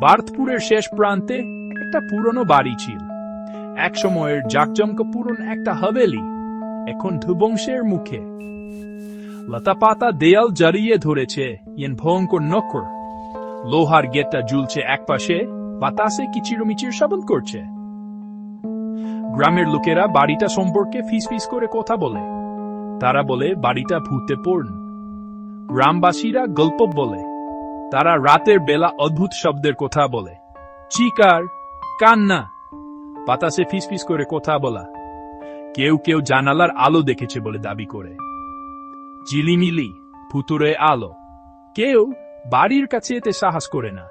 বার্থপুরের শেষ প্রান্তে একটা পুরনো বাড়ি ছিল। এক সময়ের জাকজমকপূর্ণ একটা হাভেলি এখন ধ্বংসের মুখে। লতাপাতা দেয়াল জড়িয়ে ধরেছে, ইন ভয়ঙ্কর নখর। লোহার গেটটা ঝুলছে একপাশে, বাতাসে কিচিরমিচির শব্দ করছে। গ্রামের লোকেরা বাড়িটা সম্পর্কে ফিসফিস করে কথা বলে। তারা বলে বাড়িটা ভূতে পূর্ণ। গ্রামবাসীরা গল্প বলে। তারা রাতের বেলা অদ্ভুত শব্দের কথা বলে, চিকার, কান্না, বাতাসে ফিসফিস করে কথা বলা। কেউ কেউ জানালার আলো দেখেছে বলে দাবি করে, ঝিলিমিলি ভুতুরে আলো। কেউ বাড়ির কাছে এতে সাহস করে না।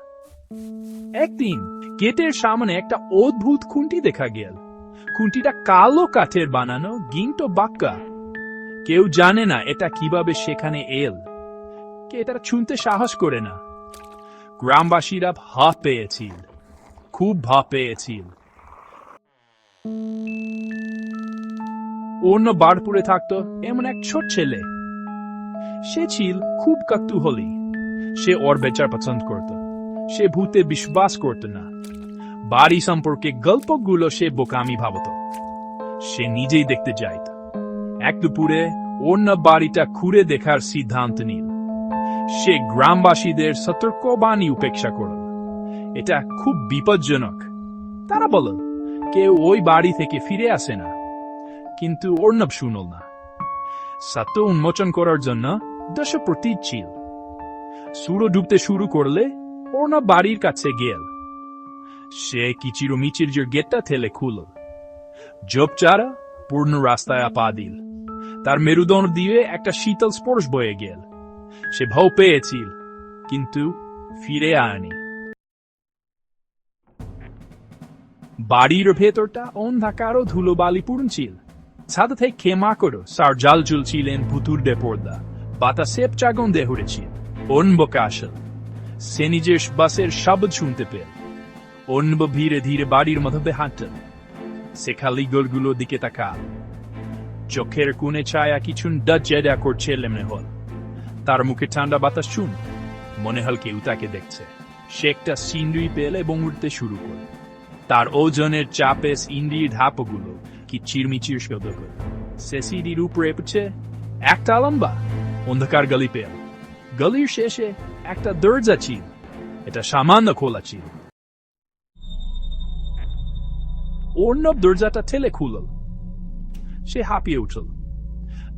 একদিন গেটের সামনে একটা অদ্ভুত খুঁটি দেখা গেল। খুঁটিটা কালো কাঠের বানানো, গিংটো বাক্কা। কেউ জানে না এটা কিভাবে সেখানে এল। কে এটা শুনতে সাহস করে না। গ্রামবাসীরা ভয় পেয়েছিল, খুব ভয় পেয়েছিল। অন্য বার্থপুরে থাকতো এমন এক ছোট ছেলে। সে ছিল খুব কৌতূহলী। সে ওর বেচার পছন্দ করত। সে ভূতে বিশ্বাস করত না। বাড়ি সম্পর্কে গল্পগুলো সে বোকামি ভাবত। সে নিজেই দেখতে চাইত। এক দুপুরে অন্য বাড়িটা ঘুরে দেখার সিদ্ধান্ত নিল। সে গ্রামবাসীদের সতর্কবাণী উপেক্ষা করল। এটা খুব বিপজ্জনক। তারা বলল কেউ ওই বাড়ি থেকে ফিরে আসে না। কিন্তু অর্ণব শুনল না। সত্য উন্মোচন করার জন্য দশ প্রতীক ছিল। সূর্য ডুবতে শুরু করলে অর্ণব বাড়ির কাছে গেল। সে কিচিরমিচির গেটটা ঠেলে খুলল। ঝোপঝাড় পূর্ণ রাস্তায় পা দিল। তার মেরুদণ্ড দিয়ে একটা শীতল স্পর্শ বয়ে গেল। সে ভয় পেয়েছিল, কিন্তু ফিরে আয়নি। বাড়ির ভেতরটা অন্ধকার ও ধুলোবালিপূর্ণ ছিল। ছাদ থেকে খেমাকড় সার জাল ঝুলছিলেন ভুতুড়ে পর্দা। বাতাসে চাগন্দে উড়েছিল। অন্যবকে আসল। সে নিজের বাসের শব্দ শুনতে পেল। অন্যব ধীরে ধীরে বাড়ির মধ্যে হাঁটল। সে খালি গোলগুলোর দিকে তাকাল। চোখের কোণে ছায়া কিছু ডজেডা করছে মনে হল। তার মুখে ঠান্ডা বাতাস শুন মনে হল কেউ তাকে দেখছে। সে একটা সিন্ডি পেল এবং উঠতে শুরু করল। তার ওজনের চাপে সিন্ডির ধাপগুলো কিচিরমিচির শব্দ করল। সে সিঁড়ির উপরে উঠছে। একটা লম্বা অন্ধকার গলি পেল। গলির শেষে একটা দরজা ছিল। এটা সামান্য খোলা ছিল। অর্ণব দরজাটা ঠেলে খুলল। সে হাঁপিয়ে উঠল।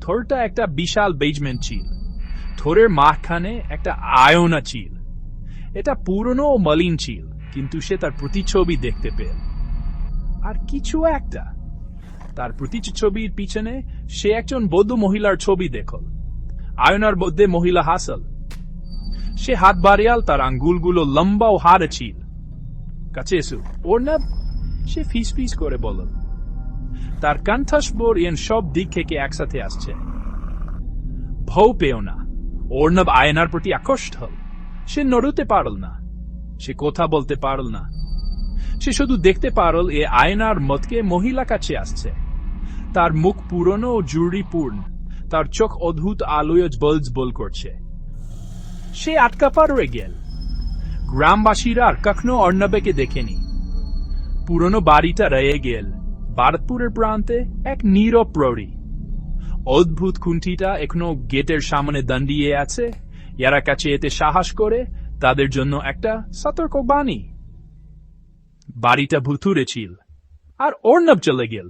থরটা একটা বিশাল বেজমেন্ট ছিল। থরের মাঝখানে একটা আয়না ছিল। এটা পুরনো ও মলিন ছিল, কিন্তু সে তার প্রতিচ্ছবি দেখতে পেল। আর কিছু একটা। তার প্রতিচ্ছবির পিছনে সে একজন বৌদ্ধ মহিলার ছবি দেখল। আয়নার মধ্যে মহিলা হাসল। সে হাত বাড়িয়াল, তার আঙ্গুলগুলো লম্বা ও হাড় ছিল। কাছে এসো অর্ণব, সে ফিসফিস করে বলল। তার কণ্ঠস্বর এন সব দিক থেকে একসাথে আসছে। ভয় পেও না। অর্ণব আয়নার প্রতি আকর্ষিত হল। সে নড়তে পারল না। সে কথা বলতে পারল না। সে শুধু দেখতে পারল এ আয়নার মতকে মহিলা কাছে আসছে। তার মুখ পুরনো ও জুড়িপূর্ণ। তার চোখ অদ্ভুত আলোয় বল করছে। সে আটকা পড়ে গেল। গ্রামবাসীরা আর কখনো অর্ণবকে দেখেনি। পুরনো বাড়িটা রয়ে গেল। বার্থপুরের প্রান্তে এক নীরব প্রহরী। অদ্ভুত খুঁটিটা এখনো গেটের সামনে দাঁড়িয়ে আছে। যারা কাছে এতে সাহস করে তাদের জন্য একটা সতর্কবাণী। বাড়িটা ভুতুড়ে ছিল, আর অর্ণব চলে গেল।